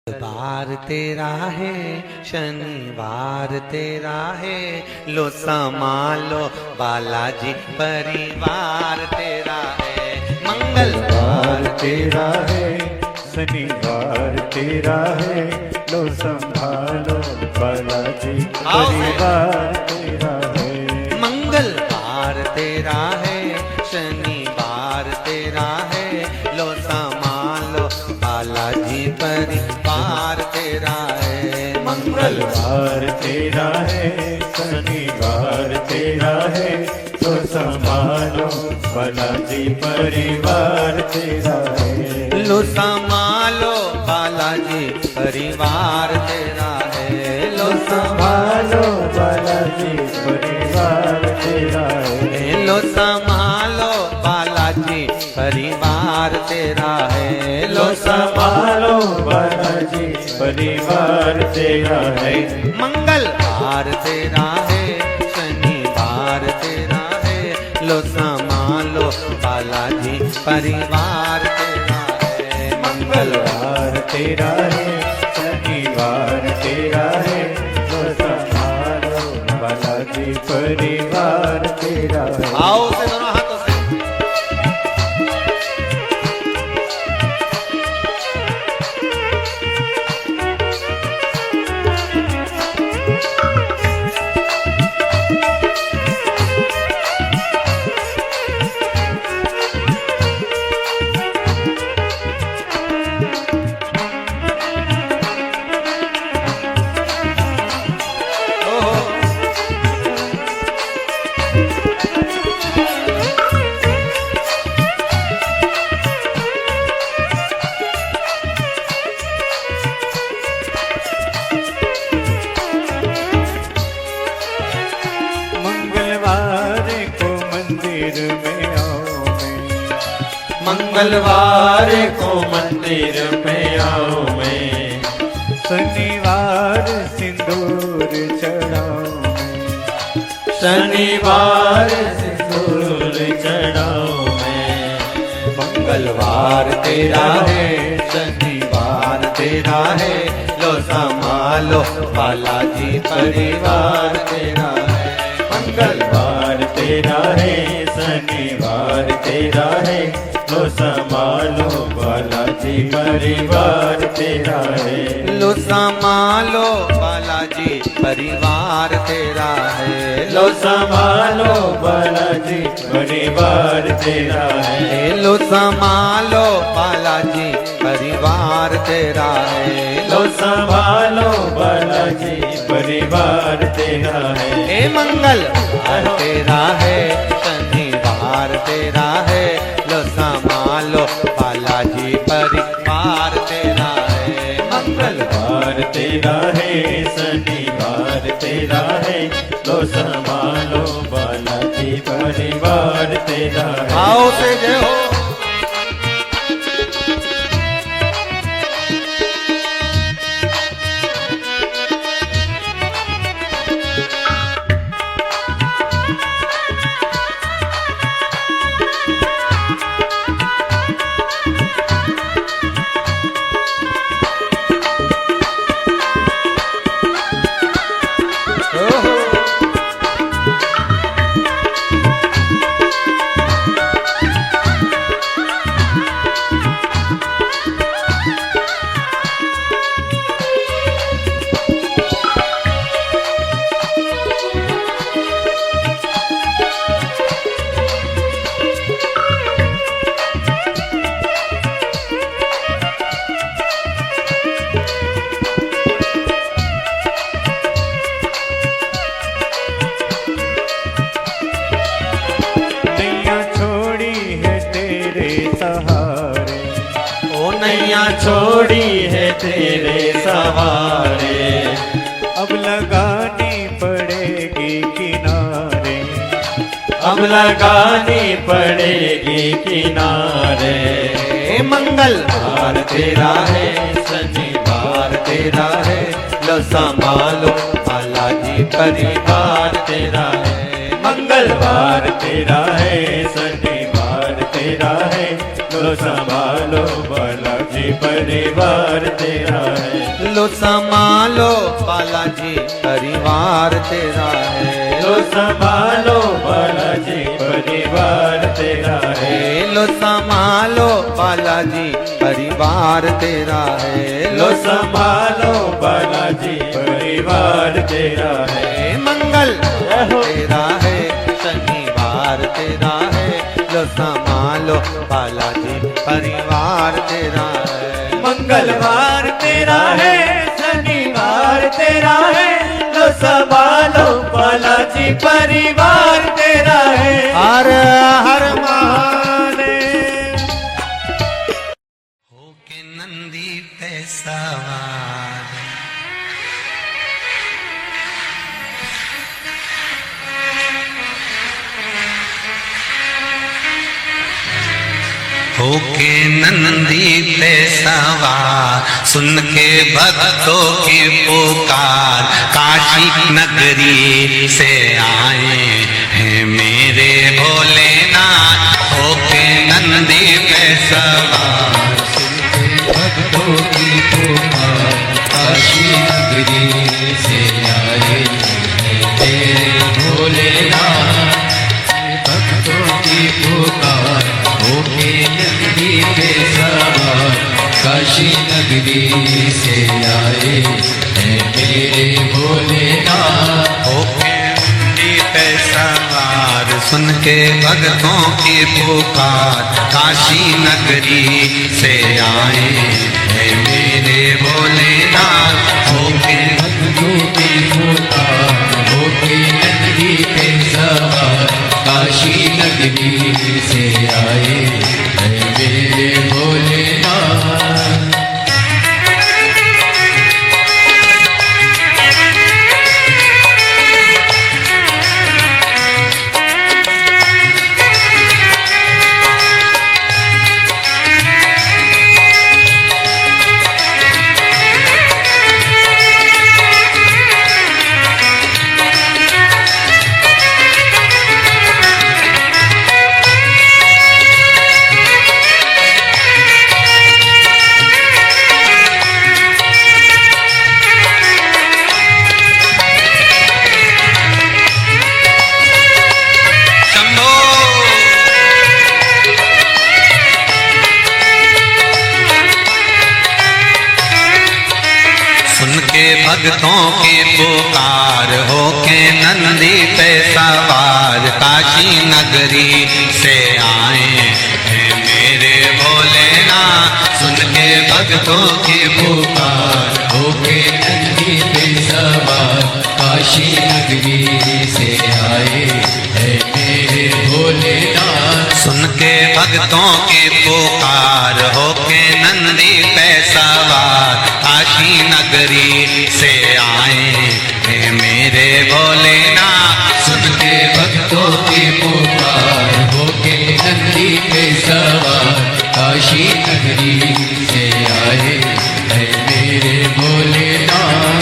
बार तेरा है, शनिवार तेरा है, लो संभालो बालाजी परिवार तेरा है। मंगलवार तेरा है, शनिवार तेरा है, लो संभालो बालाजी परिवार तेरा है। मंगलवार तेरा है, शनिवार तेरा है, लो संभालो बालाजी परिवार तेरा है। मंगलवार तेरा है, शनिवार तेरा है, लो संभालो बालाजी परिवार तेरा है। लो संभालो बालाजी परिवार तेरा है। लो संभालो बालाजी परिवार तेरा है। लो संभालो बालाजी परिवार तेरा है। लो संभालो बालाजी परिवार तेरा है। मंगलवार तेरा है, शनिवार तेरा है, लो संभालो बालाजी परिवार तेरा है। मंगलवार तेरा है, शनिवार तेरा है, लो संभालो बालाजी परिवार तेरा है। आओ से दोनों हाथों से। मंगलवार को मंदिर में आओ मैं, शनिवार सिंदूर चढ़ाओ मैं, शनिवार सिंदूर चढ़ाओ मैं। मंगलवार तेरा है, शनिवार तेरा है, लो संभालो बालाजी परिवार तेरा है। मंगलवार तेरा है, शनिवार तेरा है, लो संभालो बालाजी परिवार तेरा है। लो संभालो बालाजी परिवार तेरा है। लो संभालो बालाजी परिवार तेरा है। लो संभालो बालाजी परिवार तेरा है। लो संभालो बालाजी परिवार तेरा है। हे मंगलवार तेरा है, शनिवार तेरा है, लो संभालो बालाजी परिवार तेरा है। मंगलवार तेरा है, शनिवार तेरा है, लो संभालो बालाजी परिवार तेरा है। आओ से जय हो। नैया छोड़ी है तेरे सहारे, अब लगानी पड़ेगी किनारे, अब लगानी पड़ेगी किनारे। मंगलवार तेरा है, शनिवार तेरा है, लो संभालो बालाजी परिवार तेरा है। मंगलवार तेरा है, शनिवार तेरा है, लो संभालो बालाजी बालाजी परिवार तेरा है। लो संभालो बालाजी परिवार तेरा है। लो संभालो बालाजी परिवार तेरा है। लो संभालो बालाजी परिवार तेरा है। लो संभालो बालाजी परिवार तेरा है। मंगल तेरा है, शनिवार तेरा है। लो संभालो बालाजी परिवार तेरा है। मंगलवार तेरा है, शनिवार तेरा है। लो संभालो बालाजी परिवार तेरा है। हर हर महादेव। होके नंदी पे सवार, होके नंदी पे सवार, सुन के भक्तों की पुकार, काशी नगरी से आए हैं मेरे भोलेनाथ। होके नंदी पे सवार, सुन के भक्तों की पुकार, काशी नगरी से आए हैं मेरे भोलेनाथ। भक्तों की पुकार, होके नगरी पे सवार, काशी नगरी से आए हैं मेरे भोलेनाथ। होके नगरी पे सवार, सुन के भक्तों की पुकार, काशी नगरी से आए हैं मेरे भोलेनाथ। होके भक्तों की पुकार, होके नगरी पे सवार, काशी नगरी से आए हैं मेरे भोलेनाथ। भक्तों की पुकार, होके नंदी पे सवार, काशी नगरी से आए हैं मेरे भोलेनाथ। सुन के भक्तों की पुकार, होके नंदी पे सवार, काशी नगरी से आए हैं मेरे भोलेनाथ। सुन के भक्तों की पुकार, होके नंदी पे सवार, काशी नगरी से आए हैं मेरे भोलेनाथ। सुन के भक्तों की पुकार, होके नंदी पे सवार, काशी नगरी से आए हैं मेरे भोलेनाथ।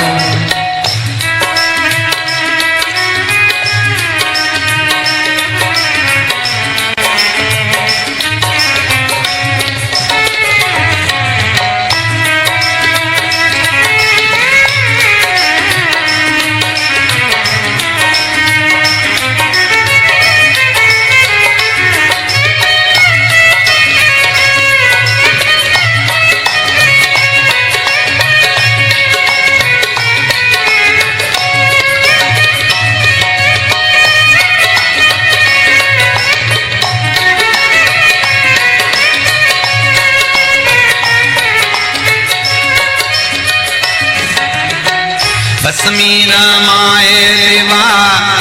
भस्मी रमाए देवा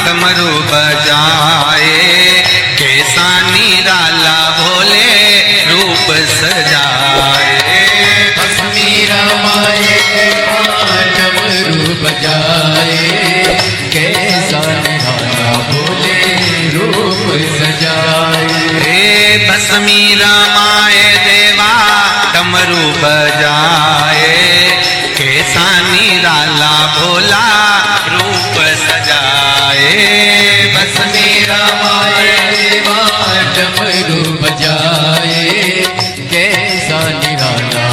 डमरू बजाए, कैसा निराला भोले रूप सजाए। भस्मी रमाए देवा डमरू बजाए, कैसा निराला भोले रूप सजाए। भस्मी रमाए देवा डमरू बजाए, कैसा निराला भोला रूप सजाए। भस्मी रमाए देवा डमरू बजाए, कैसा निराला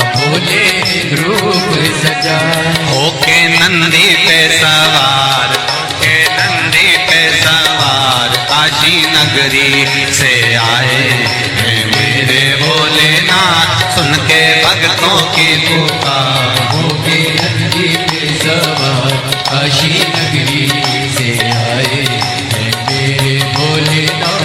जाए। होके नंदी पे सवार, होके नंदी पे सवार काशी नगरी से आए हैं मेरे भोलेनाथ। सुन के भक्तों की पुकार, होके नंदी पे सवार काशी नगरी से आए हैं मेरे भोलेनाथ।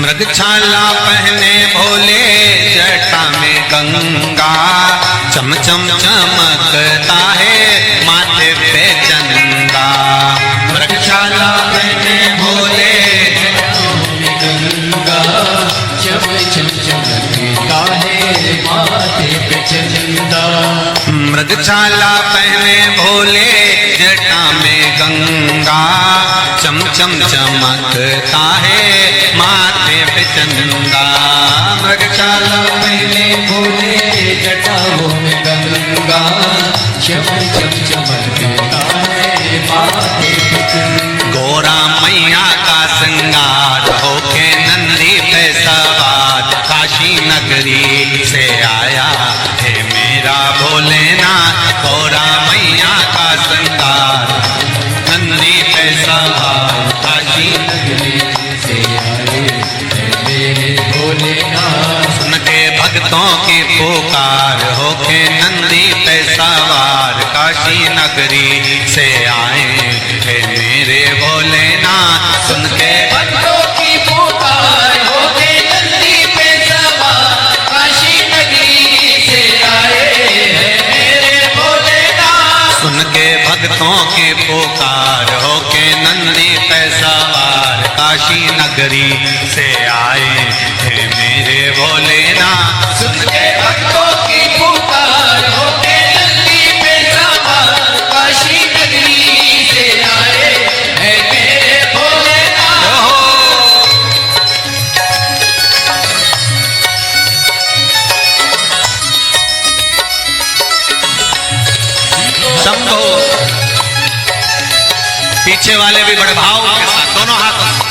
मृगछाला पहने भोले जटा में गंगा, चम चम चमकता है माथे पे चंदा। मृगछाला पहने भोले जटा में गंगा, चम चम चमकता है माथे पे चंदा। मृगछाला पहने भोले जटा में गंगा, चम चम चमकता है माथे पे चंदा। मृगछाला पहने भोले जटाओं में गंगा, चम चम चमकता है माथे पे चंदा। गोरा मैया का श्रृंगार होके नंदी पे सवार काशी नगरी से आया है मेरा भोलेनाथ। गोरा मैया का श्रृंगार नंदी पे सवार काशी नगरी से आए हैं मेरे भोलेनाथ। सुन के भक्तों की पुकार होके नंदी पे सवार काशी नगरी से आए हैं मेरे भोलेनाथ। सुन के भक्तों की पुकार होके नंदी पे सवार काशी नगरी से आए हैं मेरे भोलेनाथ। सुन के भक्तों की पुकार होके नंदी पे सवार काशी नगरी से आए हैं मेरे भोलेनाथ। सुन के भक्तों की पुकार होके नंदी पे सवार काशी नगरी से आए हैं मेरे भोलेनाथ। शंभो। पीछे वाले भी बड़े भाव के साथ दोनों हाथों से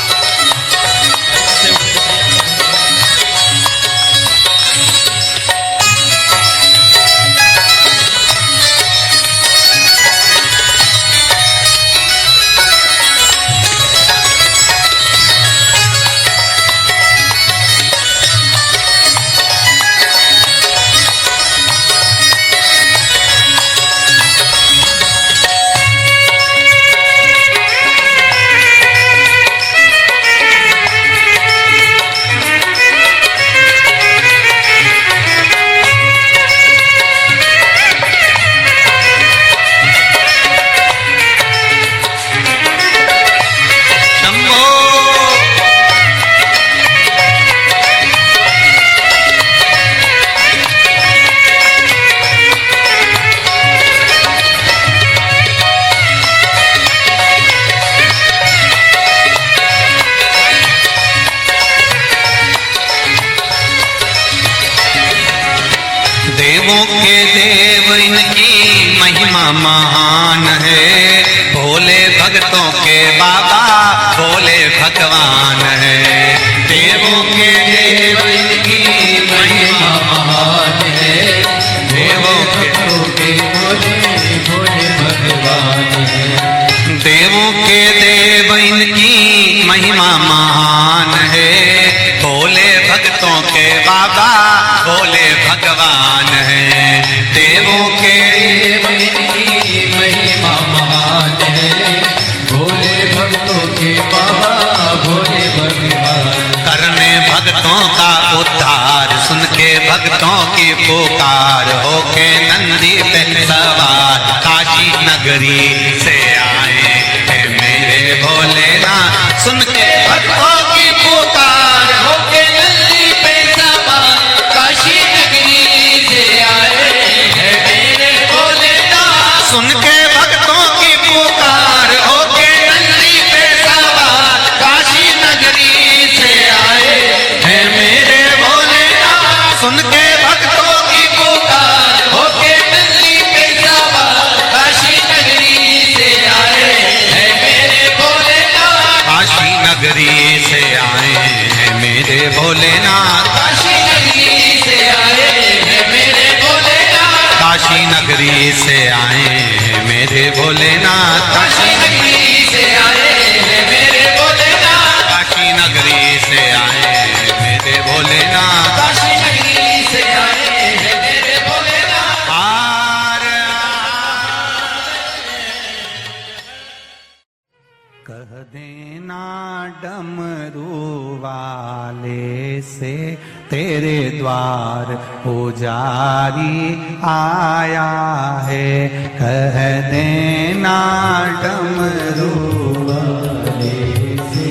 देवों के देव इनकी महिमा महान है, भोले भक्तों के बाबा भोले भगवान है। देवों के देव इनकी महिमा महान है, देवों के भोले भोले भगवान है। देवों के देव इनकी महिमा महान है, भोले भक्तों के बाबा भोले भगवान है। देवों के देव इनकी महिमा महान है, भोले भक्तों के बाबा भोले भगवान। करने भक्तों का उद्धार, सुन के भक्तों की पुकार, होके नंदी पे सवार काशी नगरी से आए हैं मेरे भोलेनाथ। सुन के भक्तों की पुकार, होके नंदी पे सवार काशी नगरी से आए हैं मेरे भोलेनाथ। सुन के भक्तों की पुकार, होके नंदी पे सवार काशी नगरी से आए हैं मेरे भोलेनाथ। सुन के भक्तों की पुकार, होके नंदी पे सवार काशी नगरी से आए हैं मेरे भोलेनाथ। काशी नगरी से आए हैं मेरे भोलेनाथ। काशी नगरी से आए हैं मेरे भोलेनाथ। काशी नगरी से आए हैं मेरे भोलेनाथ। काशी नगरी से आए हैं मेरे भोलेनाथ। काशी नगरी से आए हैं मेरे भोलेनाथ। काशी नगरी से आए हैं मेरे भोलेनाथ। आर कह देना डमरू वाले से तेरे द्वार पुजारी आया है। कह देना डमरू वाले से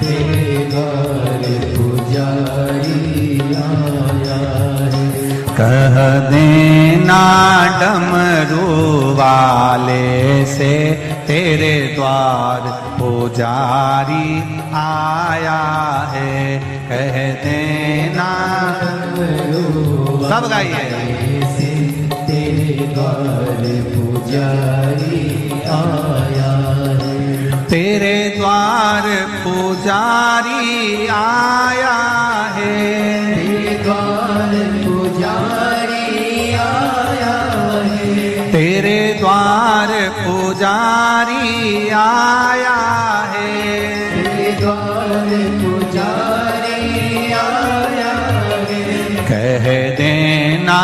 तेरे द्वार पुजारी आया है। कह देना डमरू वाले से तेरे द्वार पुजारी आया है। कह देना सब गाइए से तेरे द्वार पुजारी आया है। तेरे द्वार पुजारी आया है। तेरे द्वार पुजारी आया है। तेरे द्वार पुजारी आया है। तेरे द्वार पुजारी आया है। कह देना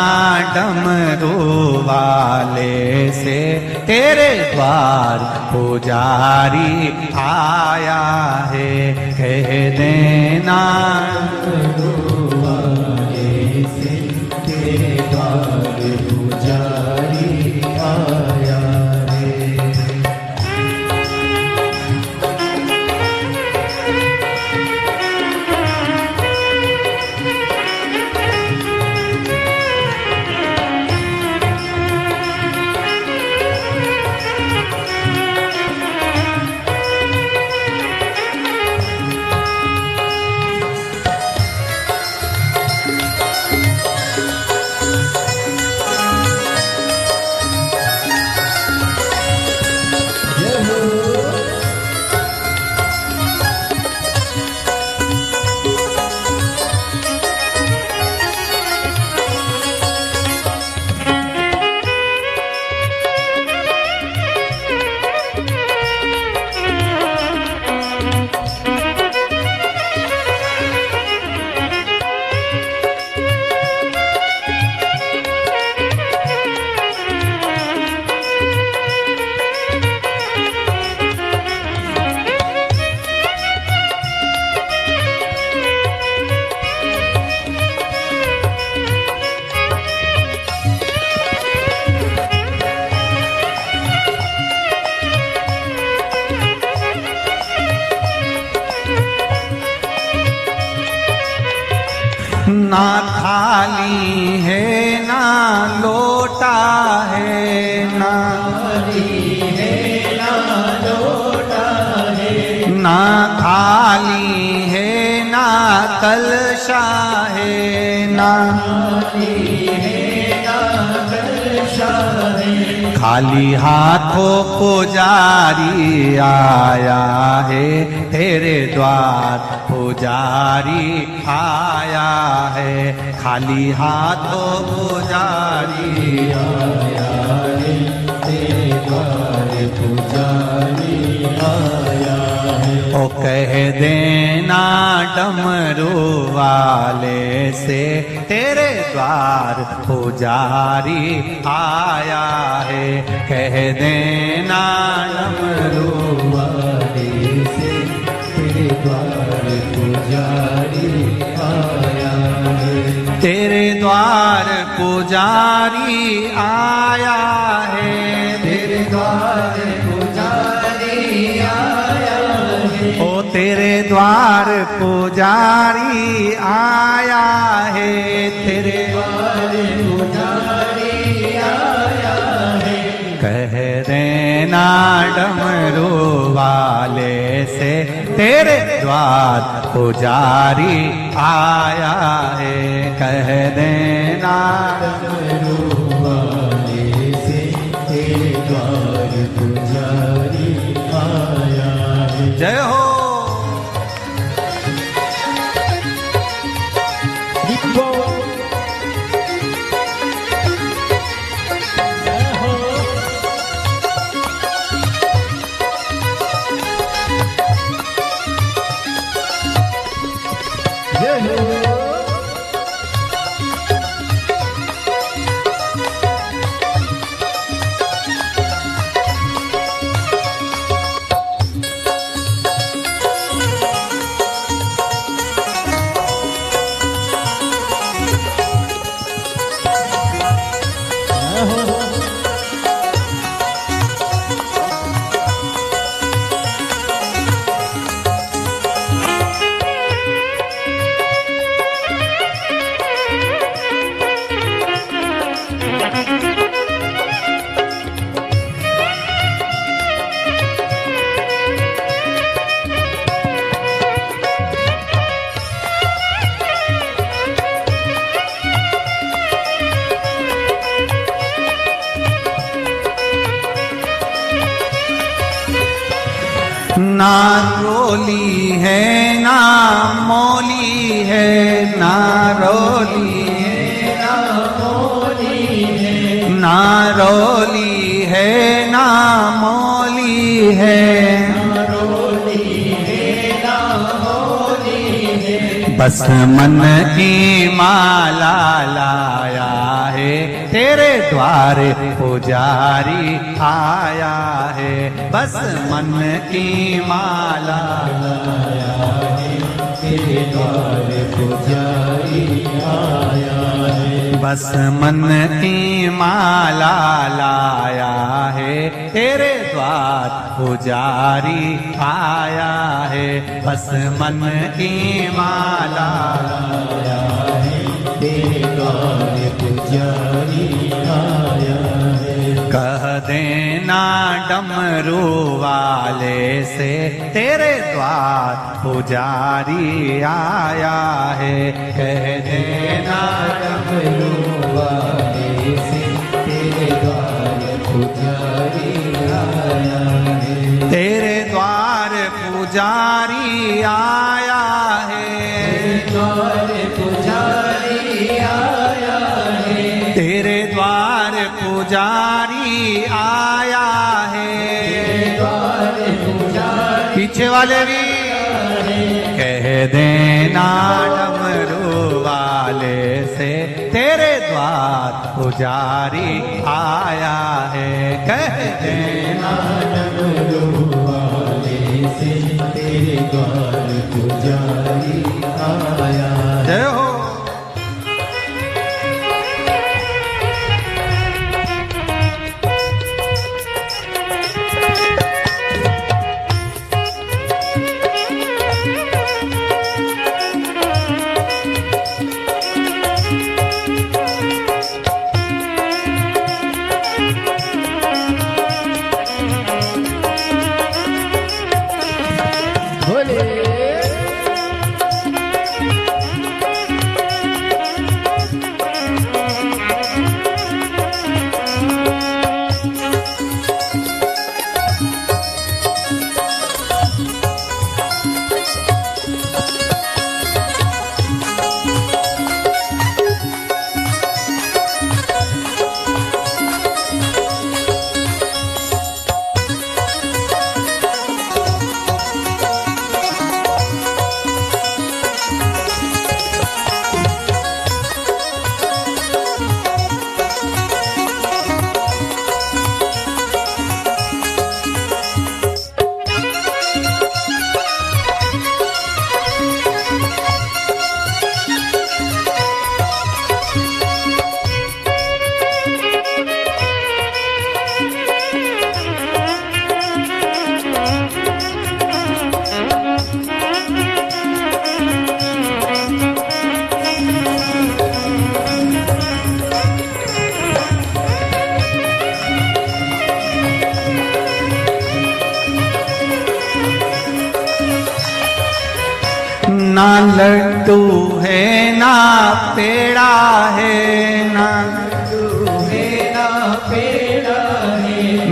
डमरू वाले से तेरे द्वार पुजारी आया है। कह देना डमरू वाले से तेरे द्वार पुजारी आया है। ना थाली है ना लोटा है, ना थाली है ना लोटा है, ना थाली है ना कलशा है, ना थाली है ना खाली हाथों पुजारी आया है तेरे द्वार, पुजारी आया है। खाली हाथों पुजारी आया है तेरे द्वार, पुजारी आया है। ओ कह देना डमरू वाले से तेरे द्वार पुजारी आया है। कह देना डमरू वाले से तेरे द्वार पुजारी आया है। तेरे द्वार पुजारी आया है, तेरे द्वार पुजारी आया है। ओ तेरे द्वार पुजारी आया है, तेरे द्वार पुजारी आया है। कह देना डमरू वाले से तेरे द्वार पुजारी आया है। कह देना डमरू वाले से तेरे द्वार पुजारी आया है। जय हो। ना रोली है ना मोली है, ना रोली है ना मोली है। ना रोली है ना मोली है, ना रोली है ना मोली है। बस मन की माला लाया है तेरे द्वार पुजारी आया है। बस मन की माला लाया है तेरे द्वार पुजारी आया है। बस मन की माला लाया है तेरे द्वार पुजारी आया है। बस मन की माला लाया है तेरे द्वार पुजारी आया है। कह देना डमरू वाले से तेरे द्वार पुजारी आया है। कह देना डमरू वाले से तेरे द्वार पुजारी आया है। तेरे द्वार पुजारी आया है, द्वार पुजारी आया है। तेरे द्वार पुजारी आया है, द्वार पुजारी। पीछे वाले भी कह देना डमरू वाले से तेरे द्वार पुजारी आया है। कह देना डमरू वाले से तेरे द्वार पुजारी आया। जय हो। ना लड्डू है ना पेड़ा है, ना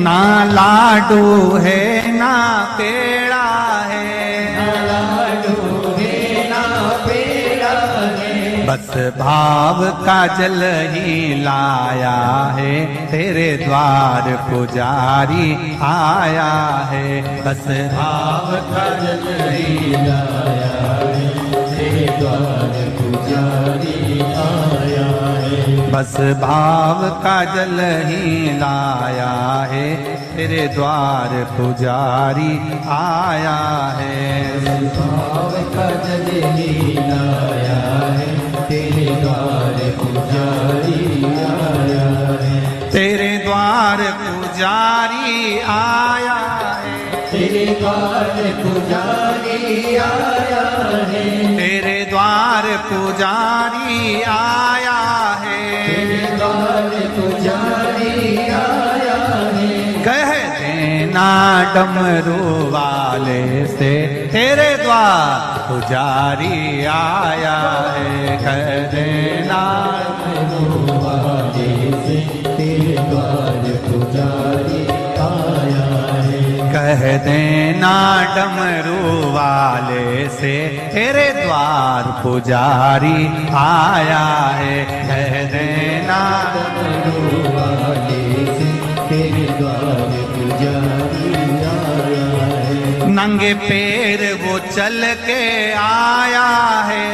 ना लाडू है ना पेड़ा है, बस भाव का जल ही लाया है, तेरे द्वार पुजारी आया है। बस भाव का जल ही लाया है, तेरे द्वार पुजारी आया है। बस भाव का जल ही लाया है, तेरे द्वार पुजारी आया है। भाव का जल ही लाया है, तेरे द्वार पुजारी आया है। तेरे द्वार पुजारी आया है, तेरे द्वार पुजारी आया है। तेरे द्वार पुजारी आया है, तेरे द्वार पुजारी आया है। कह देना डमरू वाले से, तेरे द्वार पुजारी आया है। कह देना डमरू वाले से, तेरे द्वार पुजारी आया है। कह देना डमरू वाले से, तेरे द्वार पुजारी आया है। कह देना डमरू वाले से, तेरे द्वार पुजारी आया है। नंगे पैर वो चल के आया है,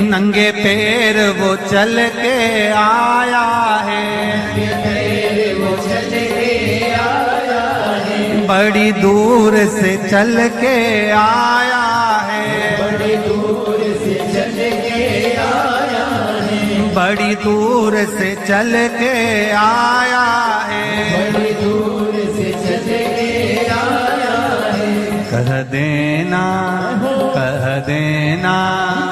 नंगे पैर वो चल के आया है, बड़ी दूर से चल के आया है, बड़ी दूर से चल के आया है, बड़ी दूर से चल के आया है, बड़ी दूर से चल के आया है। कह देना, कह देना,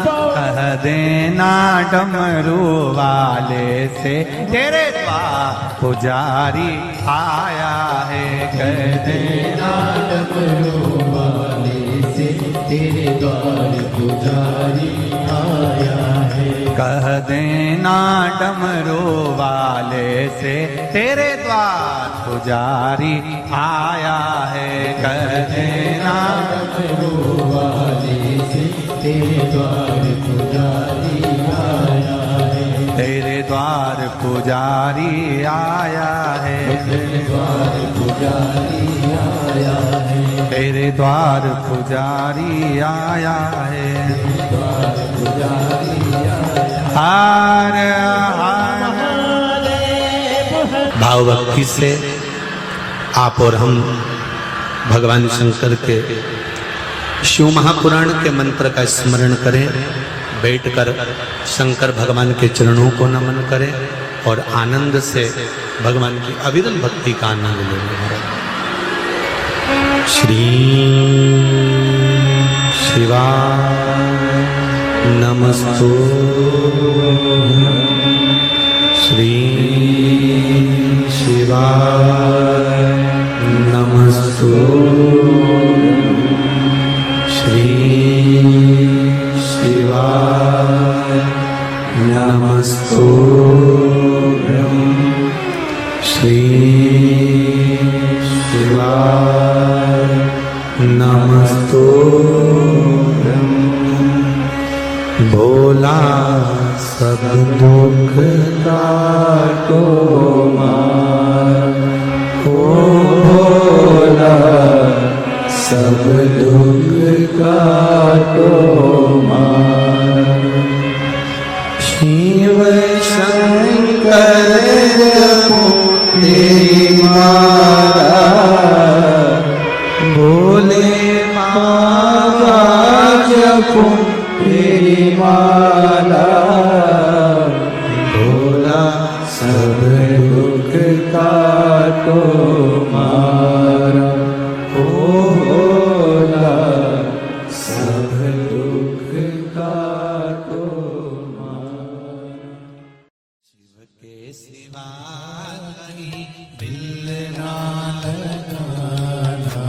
कह देना डमरू वाले से, तेरे द्वार पुजारी आया है। कह देना डमरू वाले से, तेरे द्वार पुजारी आया है। कह देना डमरू वाले से, तेरे द्वार पुजारी आया है। कह देना डमरू वाले से, तेरे द्वार पुजारी आया है। तेरे द्वार पुजारी आया है, तेरे द्वार पुजारी आया है। तेरे द्वार पुजारी आया है, द्वार पुजारी आया। हार भाव भक्ति से आप और हम भगवान शंकर के शिव महापुराण के मंत्र का स्मरण करें, बैठकर शंकर भगवान के चरणों को नमन करें और आनंद से भगवान की अविरल भक्ति का आनंद लें। श्री शिवाय नमस्तु, श्री शिवाय नमस्तु, श्री शिवाय नमस्तुभ्यं, श्री शिवाय नमस्तुभ्यं। भोला सब दुख काटो मार, ओ भोला सब दुख काटो मार। शिव शंकर तेरी मारा, भोले माता जपो तेरी माला। भोला सब दुख काटो मारा, ओ भोला सब दुख काटो मारा। शिव के सिवा कहीं दिल ना लगाना,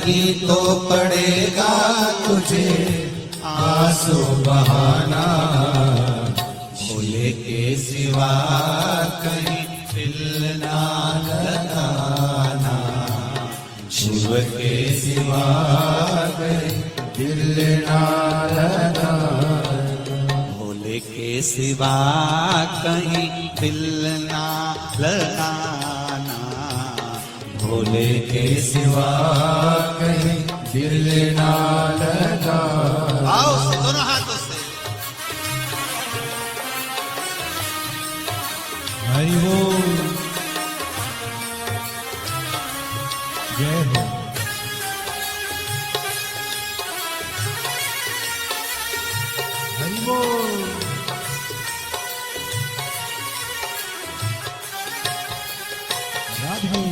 नहीं तो पड़ेगा तुझे आंसू बहाना, भोले के सिवा कहीं दिल ना लगाना, शिव के सिवा कहीं दिल ना लगाना, भोले के सिवा कहीं दिल ना लगाना, भोले के सिवा कहीं दिल ना लगाना। आओ से दोनों हाथों से। हरि बोल, जय हो। हरि बोल, राधे।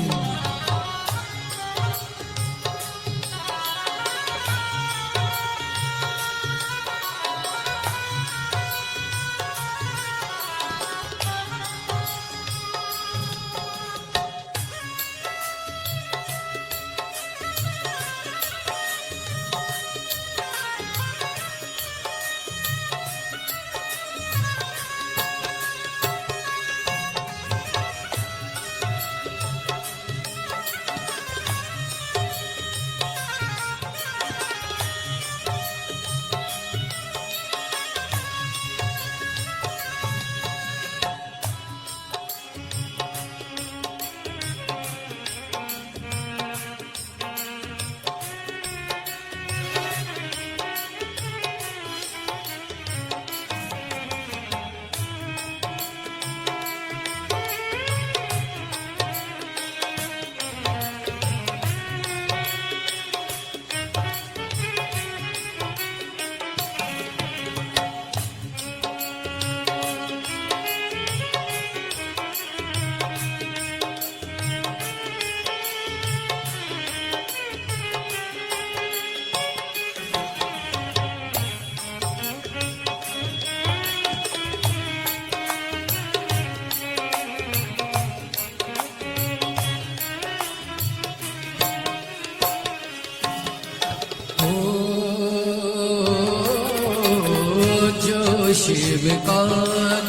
शिव का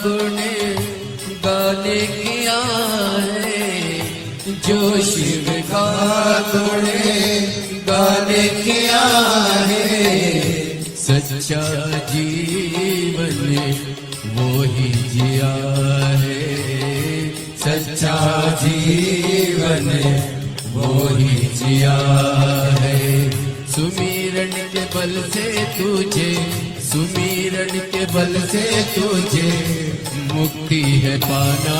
गुण गाने किया है, जो शिव का गुण गाने किया है, सच्चा जीवन वो ही जिया है, सच्चा जीवन वो ही जिया है। सुमिरन के बल से तुझे, सुमिरन के बल से तुझे मुक्ति है पाना,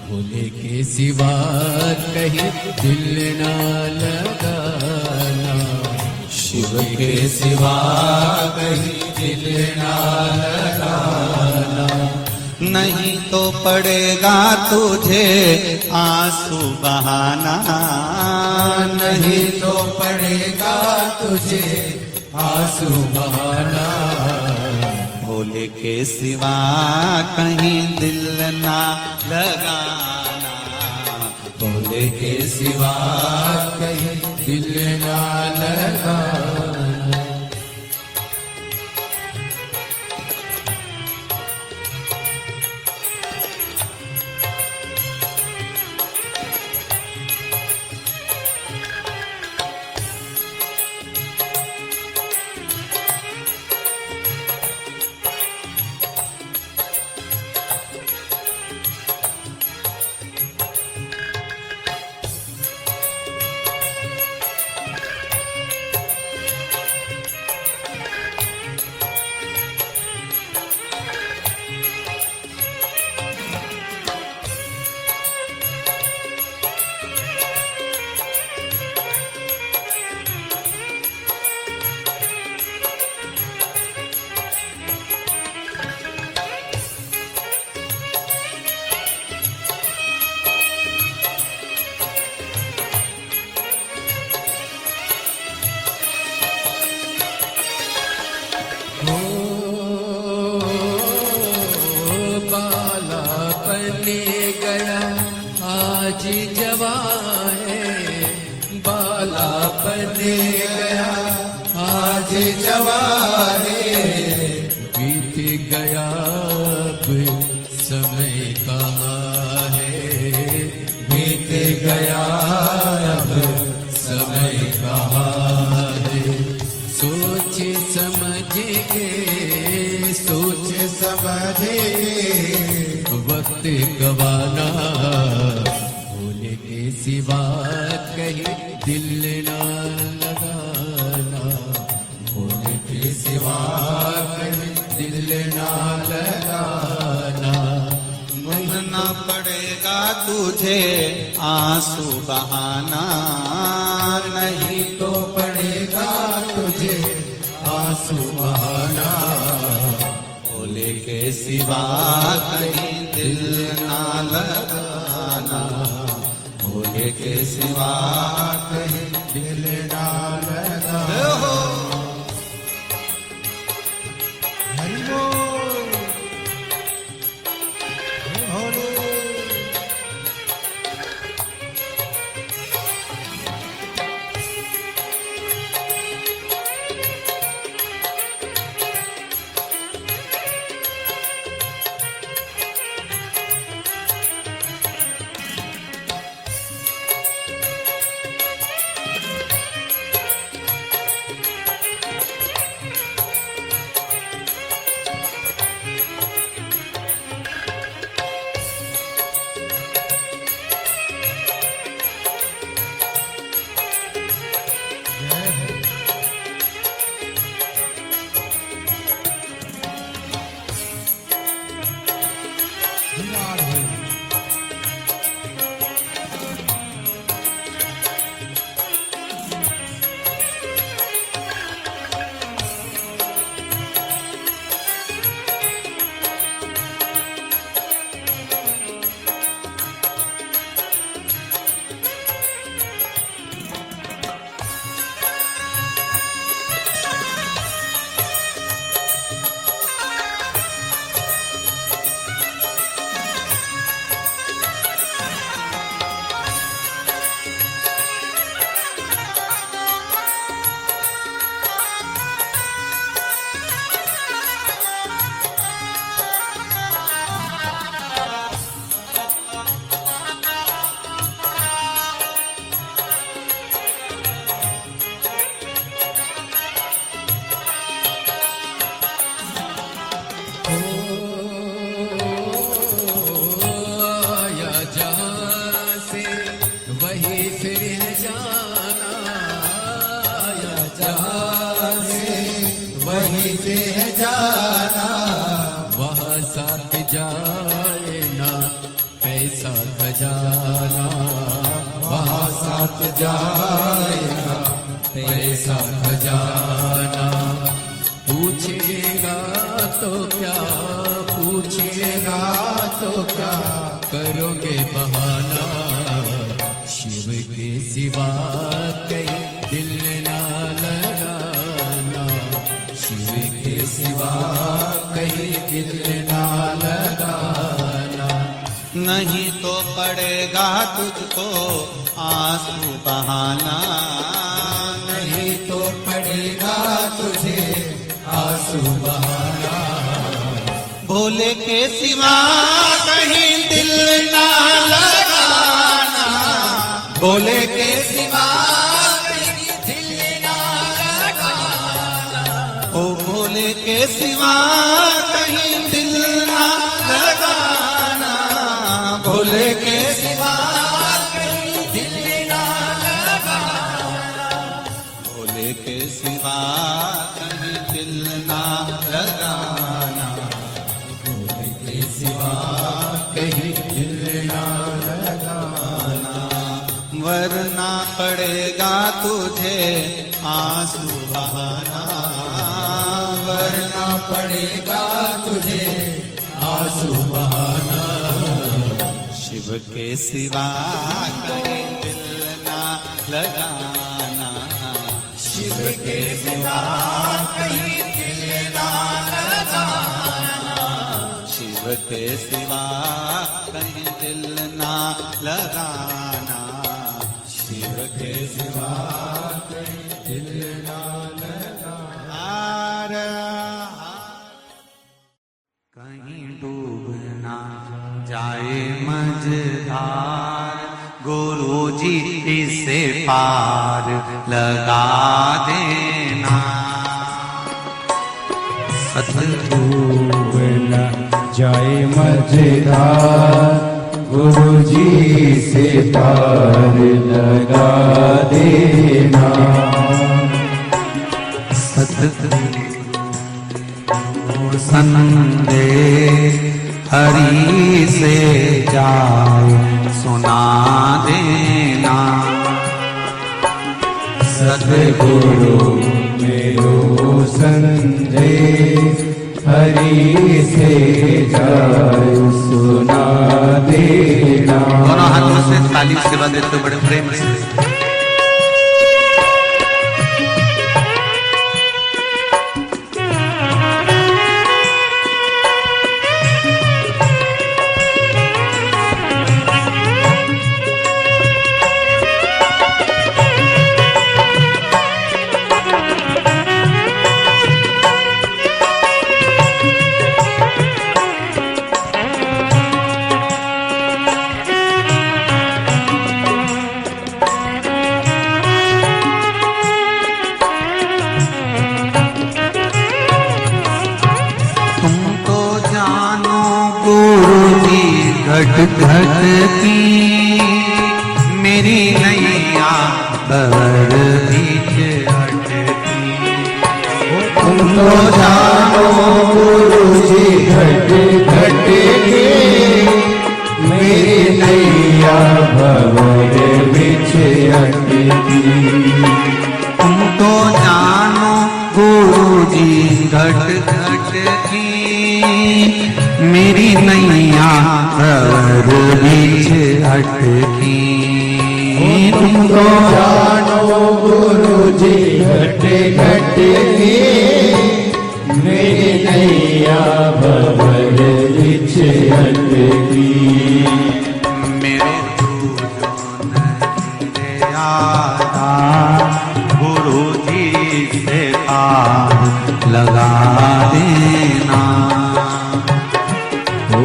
भोले के सिवा कहीं दिल ना लगाना, शिव के सिवा कहीं दिल ना लगाना, नहीं तो पड़ेगा तुझे आंसू बहाना, नहीं तो पड़ेगा तुझे आंसू बहाना, भोले के सिवा कहीं दिल ना लगाना, भोले के सिवा कहीं दिल ना लगाना। आज जवान है, बाला बन गया आज जवानी, बीत गया अब समय कहाँ है, बीत गया अब समय कहाँ है। सोच समझ के, सोच समझ के वक्त गवाना, भूल के सिवा कहीं दिल ना लगाना, भूल के सिवा कहीं दिल ना लगाना। बहना पड़ेगा तुझे आंसू बहाना, नहीं तो पड़ेगा तुझे आंसू बहाना, भोले के सिवा कहीं दिल ना लगाना, भोले के सिवा कहीं दिल ना लगाना। हरि बोल, हरि जाए ना पैसा खजाना, वहाँ साथ जाए ना पैसा खजाना। पूछेगा तो क्या, पूछेगा तो क्या करोगे बहाना, शिव के सिवा कहीं दिल ना लगाना, शिव के सिवा कहीं दिल ना लगाना। नहीं तो पड़ेगा तुझको आंसू बहाना, नहीं तो पड़ेगा तुझे आंसू बहाना। भोले के सिवा कहीं दिल ना लगाना, भोले के सिवा कहीं दिल ना लगाना, ओ भोले के सिवा कहीं दिल ना लगाना, भोले के सिवा कहीं दिल ना लगाना, भोले के सिवा कहीं दिल ना लगाना, भोले के सिवा कहीं दिल ना लगाना। वरना पड़ेगा तुझे आंसू बहाना, वरना पड़ेगा तुझे आंसू बहाना। शिव के सिवा कहीं दिल ना लगाना, शिव के सिवा कहीं दिल ना लगाना, शिव के सिवा कहीं दिल ना लगाना, शिव के सिवा कहीं डूब ना जाए मझधार, गुरु जी इसे पार लगा देना। डूब न जाए मझधार, गुरु जी से पार लगा देना। सतगुरु संदेश हरि से जाए सुना देना। सतगुरु मेरो संदेश हरि से जाए सुना देना। दोनों हाथों से ताली सेवा देते बड़े प्रेम से। घट घट की मेरी नैया भंवर बीच अटकी। तुम तो जानो गुरु जी घट घट की मेरी नैया भंवर बीच अटकी। तुम तो जानो गुरु जी घट घट की मेरी नैया भंवर बीच अटकी। तुम तो जानो गुरु जी घट घट की मेरी नैया भंवर बीच अटकी। मेरे दूजो नहीं आता गुरु जी से पार लगा देना।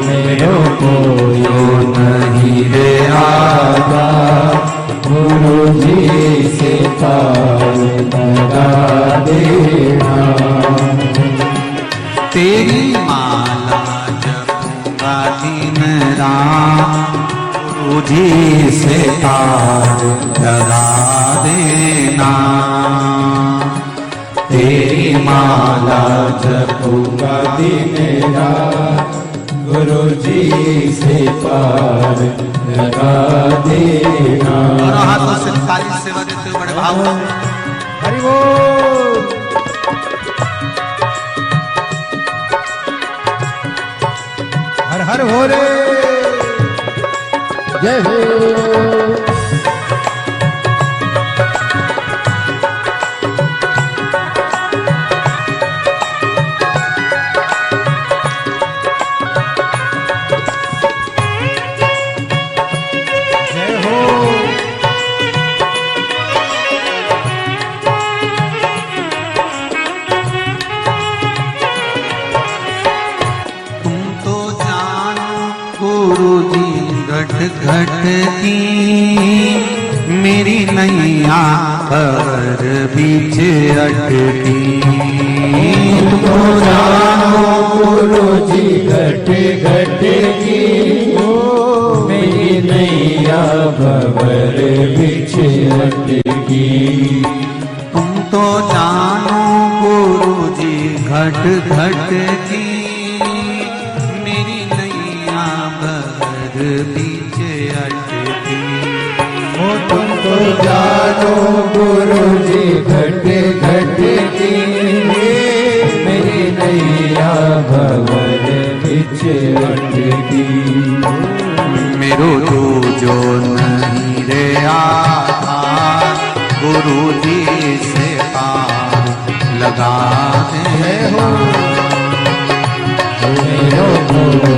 मेरो कोई नहीं रे आता गुरु जी से पार लगा देना। तेरी माला जपूंगा दिन रात गुरु जी से पार लगा देना। तेरी माला जपूंगा दिन रात गुरु जी से पार लगा देना। दोनों हाथों से ताली सेवा देते हुए बड़े भाव से। हरि बोल। हर हर हो रे जय हो। घट घट की मेरी नैया भंवर बीच अटकी। तुमको जानो गुरु जी घट घट की मेरी नैया भंवर बीच अटकी। तुम तो जानो गुरु जी घट घट की मेरी नैया भंवर बीच अटकी। तुमको जानो गुरु जी घट घट की मेरी नैया भंवर बीच अटकी। मेरो जो नहीं रे आधार गुरु जी से पार लगा दे हो। मेरो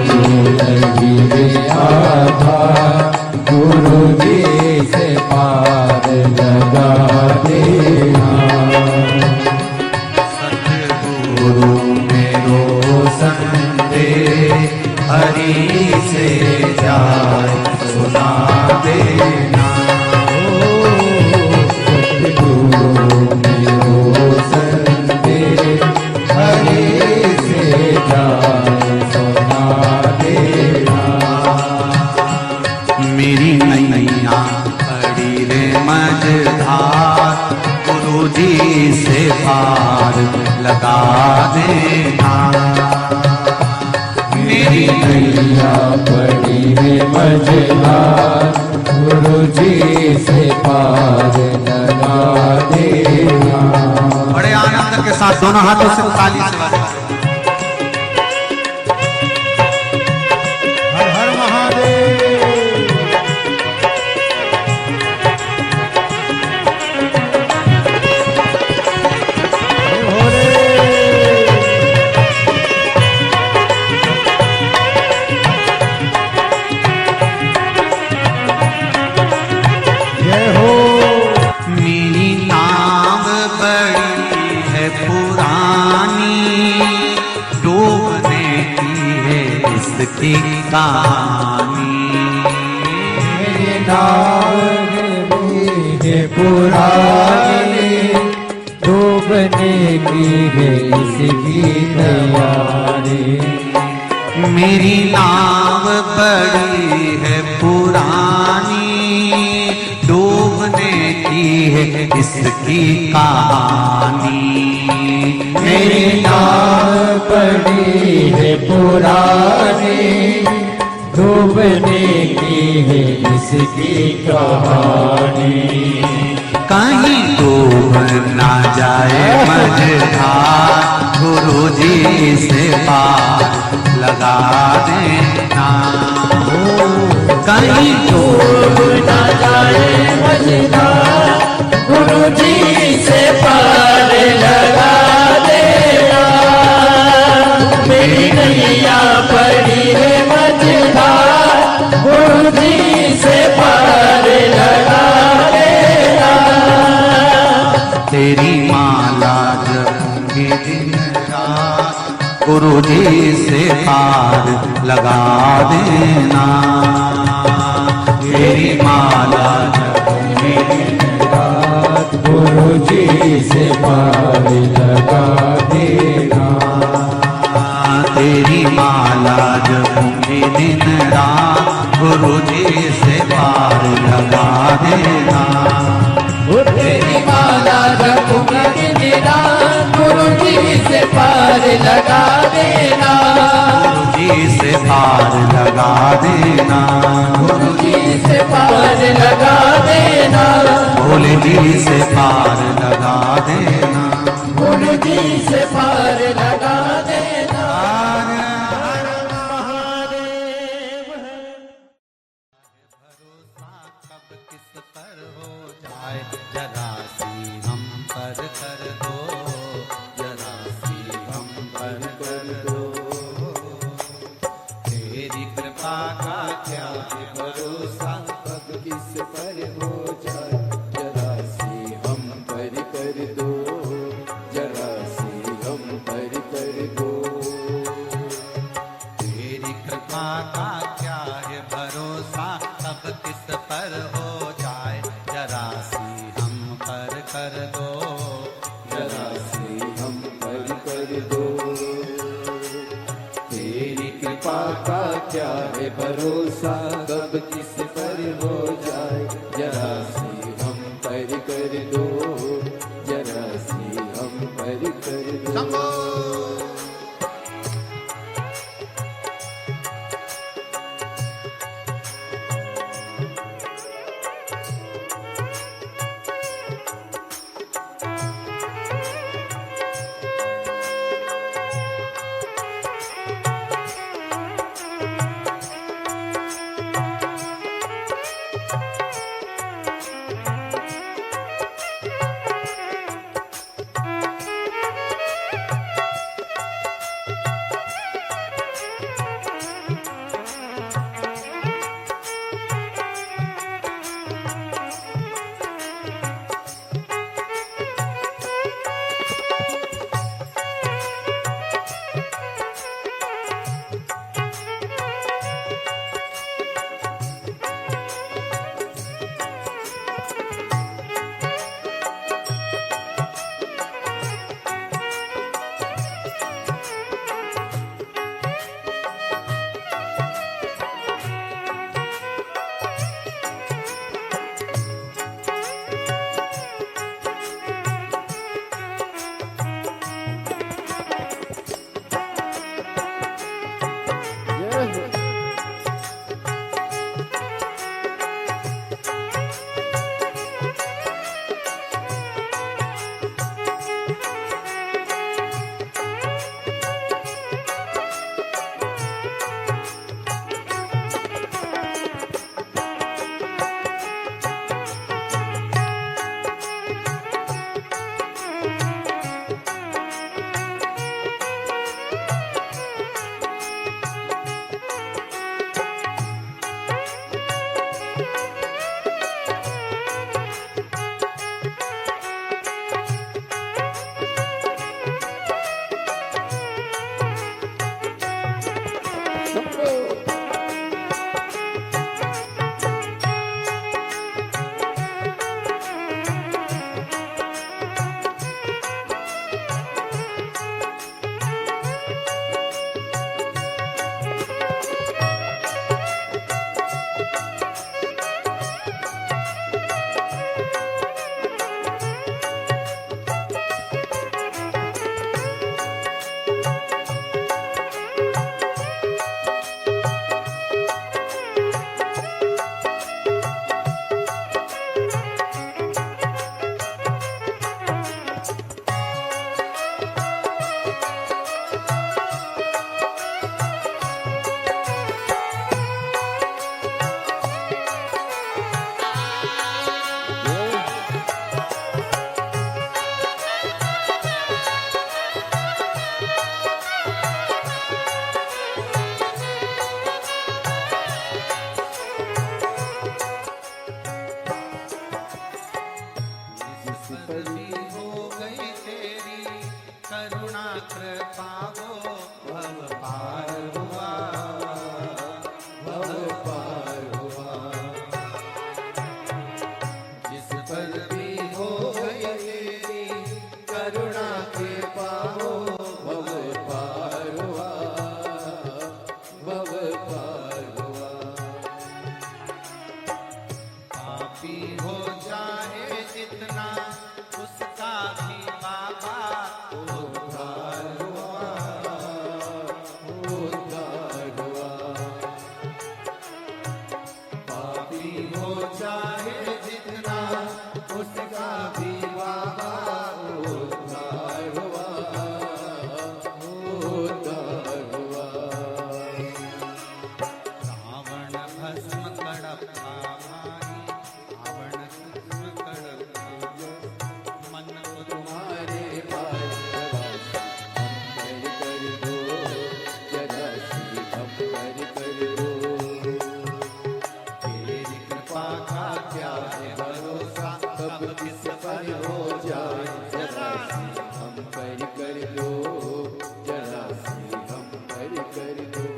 जो नहीं रे आधार गुरु जी से पार लगा पार लगा देना। मेरी नैया पड़ी है मझधार, गुरु जी से पार लगा देना। बड़े आनंद के साथ दोनों हाथों से ताली से बजाओ। हर हर महादेव। मेरी नाव बड़ी है पुरानी, डूबने की है इसकी कहानी। मेरी नाव है पुरानी, डूबने की है इसकी तैयारी। मेरी नाव बड़ी है पुरानी, डूबने की है इसकी कहानी। मेरी नाव पड़ी है पुरानी, डूबने की है इसकी कहानी। कहीं डूब ना जाए मझधार, गुरु जी से पार लगा देना। कहीं डूब ना जाए मझधार, गुरु जी से पार लगा देना। मेरी नैया पड़ी है मझधार, गुरु जी से पार लगा देना। तेरी माला जपूंगी दिन रात, गुरु जी से पार लगा देना। तेरी माला जपूंगी दिन रात, गुरु जी से पार लगा देना। तेरी माला जपूंगी दिन रात, गुरु जी से पार लगा देना। तेरी माला जपूंगी दिन रात, गुरु जी से पार लगा देना। गुरु जी से पार लगा देना। गुरु जी से पार लगा देना। भोले जी से पार लगा देना। गुरु जी से पार लगा देना। भरोसा कब किस पर हो जाए, जरा सी हम पर कर दो, जरा सी हम पर कर दो। तेरी कृपा का क्या है भरोसा, कब किस पर हो जाए, जरा सी हम पर कर दो, जरा सी हम पर कर दो। तेरी कृपा का क्या है भरोसा, कब किस पर हो जाए, जरा सी हम पर कर दो, जरा सी हम पर कर दो। तेरी कृपा का क्या है भरोसा, कब किस पर हो जाए, जरा सी हम पर कर दो, जरा सी हम पर कर दो। जिस पर भी हो गई तेरी करुणा कृपा वो भव पार हुआ, भव पार हुआ। जिस पर भी हो गई तेरी करुणा के पाओ भव पार हुआ, भव पार हुआ। पापी हो जाए जितना उसका भी बाबा उद्धार हुआ, उद्धार हुआ। पापी हो जाए जितना उसका भी बाबा उद्धार हुआ, उद्धार हुआ। रावण भस्म कड़प्पा भाई, रावण भस्म कड़प्पा मन को तुम्हारे पास हम कर दो, जरा सी हम कर दो। तेरी कृपा का क्या है भरोसा, कब किस पर हो जाए जरा सी हम कर दो, जरा सी हम कर दो।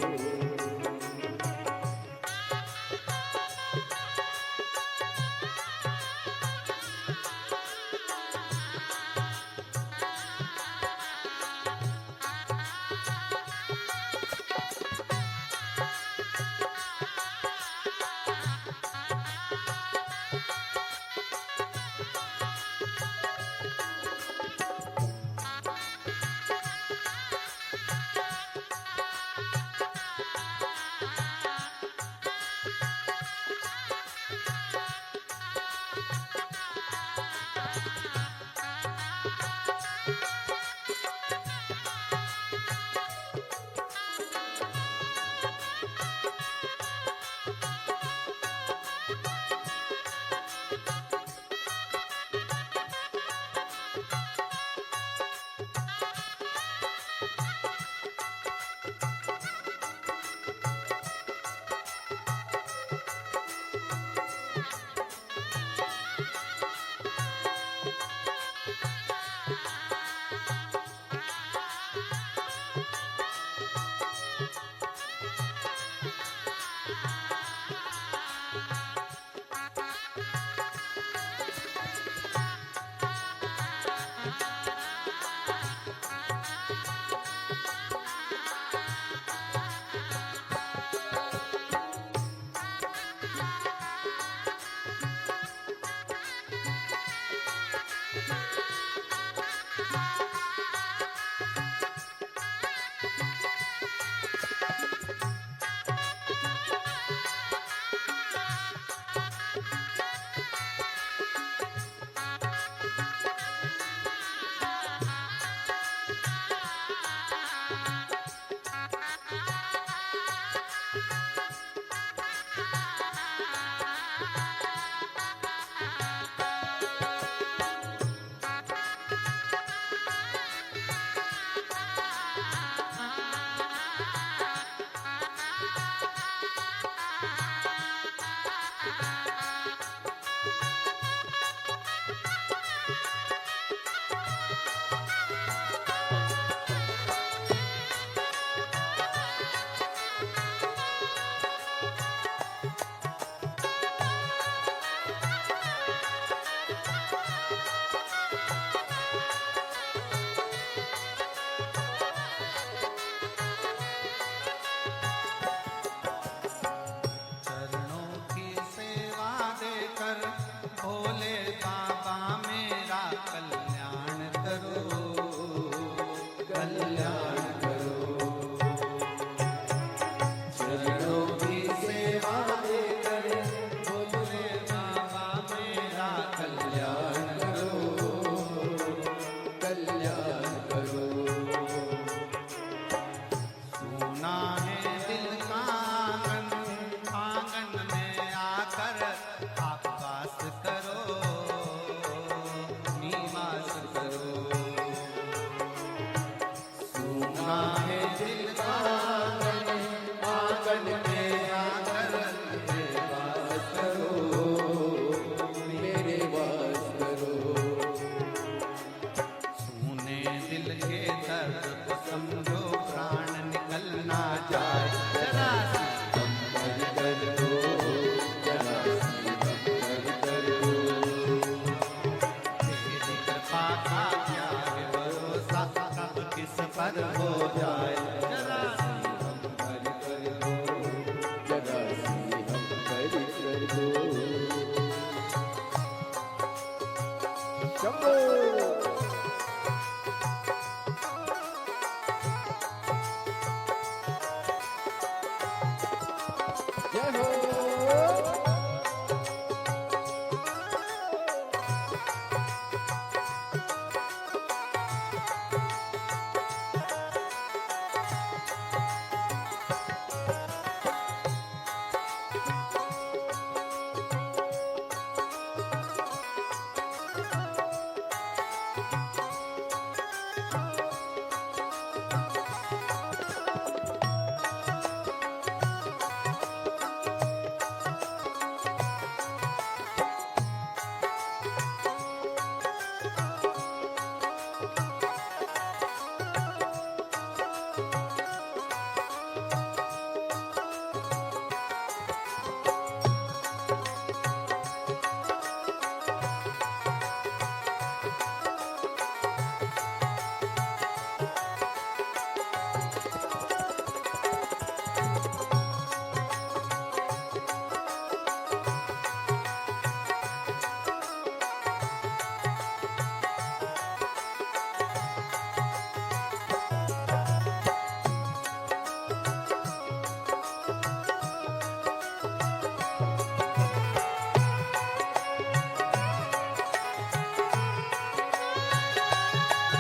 शंभो जय हो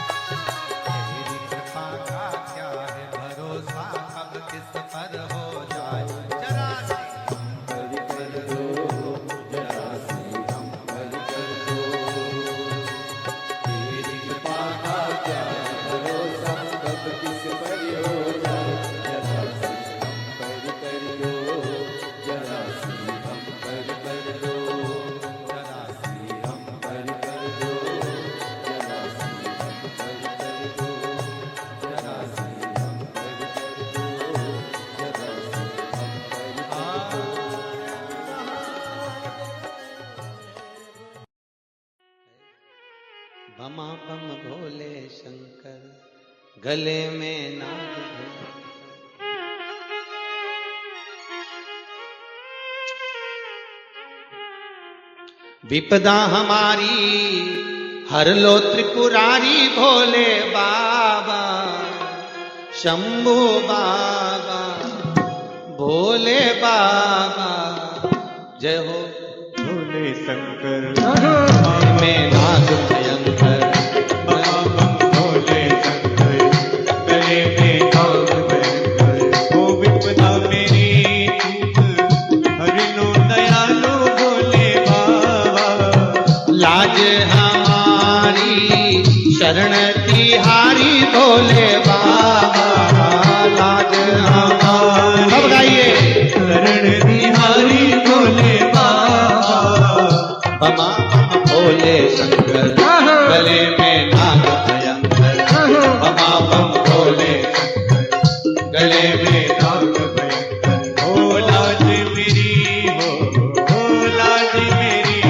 तेरी कृपा का क्या है भरोसा, कब किस पर हो जाए जरा सी हरि कर दो जरा सी हम हरि कर दो तेरी कृपा का क्या है भरोसा कब किस पर हो जाए जरा सी हम हरि कर दो जरा सी हम हरि कर दो जरा सी हम हरि कर दो जरा सी हम हरि कर दो जरा सी हम हरि कर दो जरा सी हम हरि बमा बम भोले शंकर गले में नाग भैंकर। विपदा हमारी हर लो त्रिपुरारी भोले बाबा शंभू बाबा भोले बाबा जय हो भोले शंकर में नाग भयंकर भोले शंकर गले में नाग भयंकर ओ विपदा मेरी चूक हरि लो दयालु भोले बाबा लाज हमारी शरण तिहारी भोले बाबा लाज हमारी सब गाइए शरण बिहारी भोले बाबा बमा बम भोले शंकर गले में नाग भयंकर बमा बम भोले शंकर गले में नाग भयंकर ओ लाज मेरी हो लाज मेरी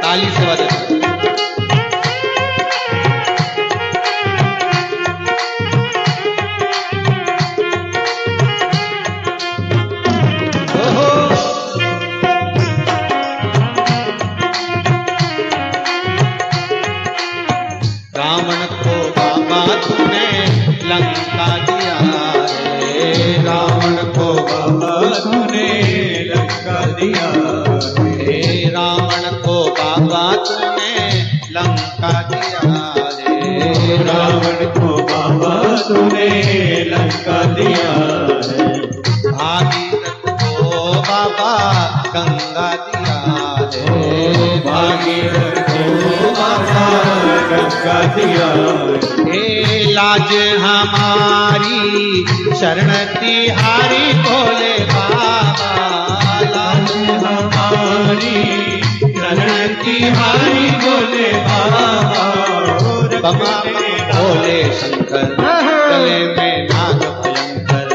ताली से बजा रावण को बाबा तूने लंका दिया रे रावण को बाबा तूने लंका दिया हे रावण को बाबा तूने लंका दिया रे रावण को बाबा तूने लंका दिया है भागीरथ को बाबा गंगा दिया रे भागीरथ को बाबा गंगा दिया हे लाज हमारी शरण तिहारी भोले बाबा लाज हमारी शरण तिहारी भोले बाबा बमा भोले शंकर गले में नाग भयंकर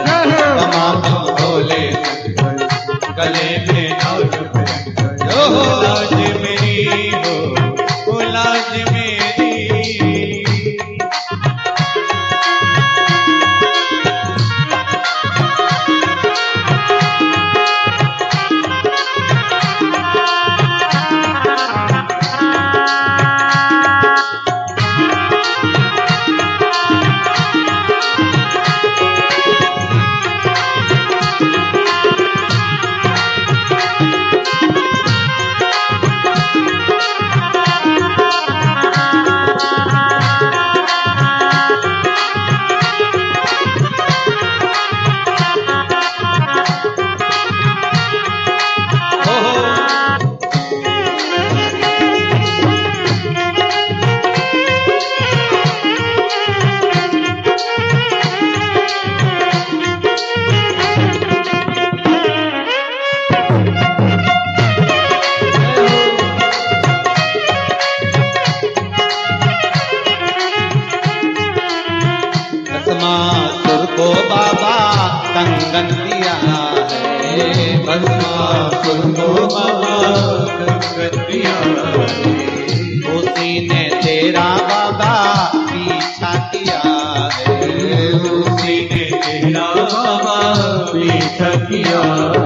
गले में नाग भयंकर हो लाज मेरी हो लाज मेरी भस्मासुर को बाबा कंगन दिया है भस्मासुर को बाबा कंगन दिया है उसी ने तेरा बाबा पीछा किया है उसी ने तेरा बाबा पीछा किया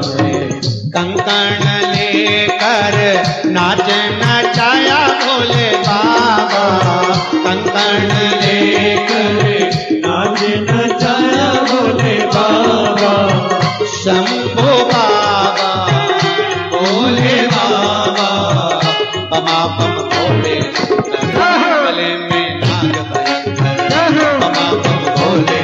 है कंकण लेकर नाच नचाया भोले बाबा कंकण लेकर नाच नचाया भोले बाबा शंभो बाबा भोले बाबा बमा बम भोले गले में नाग भयंकर बमा बम भोले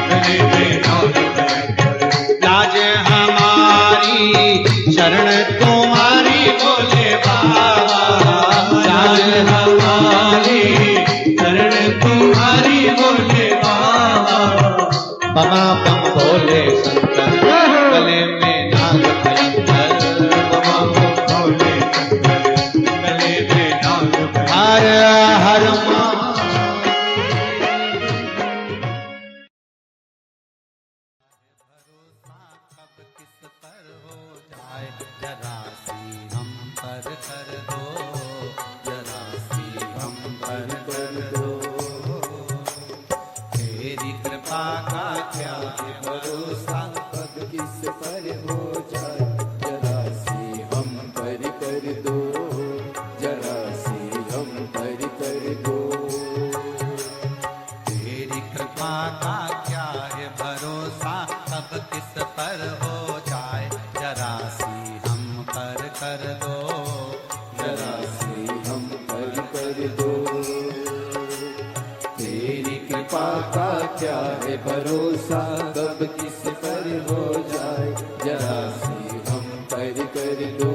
गले में नाग भयंकर लाज हमारी शरण तुम्हारी भोले बाबा लाज हमारी शरण तुम्हारी भोले बाबा बमा बम भोले शंकर गले में नाग भयंकर बमा बम भोले शंकर गले में नाग भयंकर हर हर मा कब किस पर हो जाए जरा सी हम पर कर दो जरा सी हम पर कर दो तेरी कृपा का क्या है भरोसा कब किस पर हो जाए जरा सी हम पर कर दो जरा सी हम पर कर दो तेरी कृपा का क्या है भरोसा कब किस पर हो जाए जरा सी हम पर कर दो जरा सी हम पर कर दो तेरी कृपा का क्या है भरोसा कब किस पर हो जाए जरा सी हम पर कर दो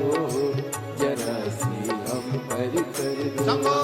जरा सी हम पर कर दो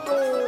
को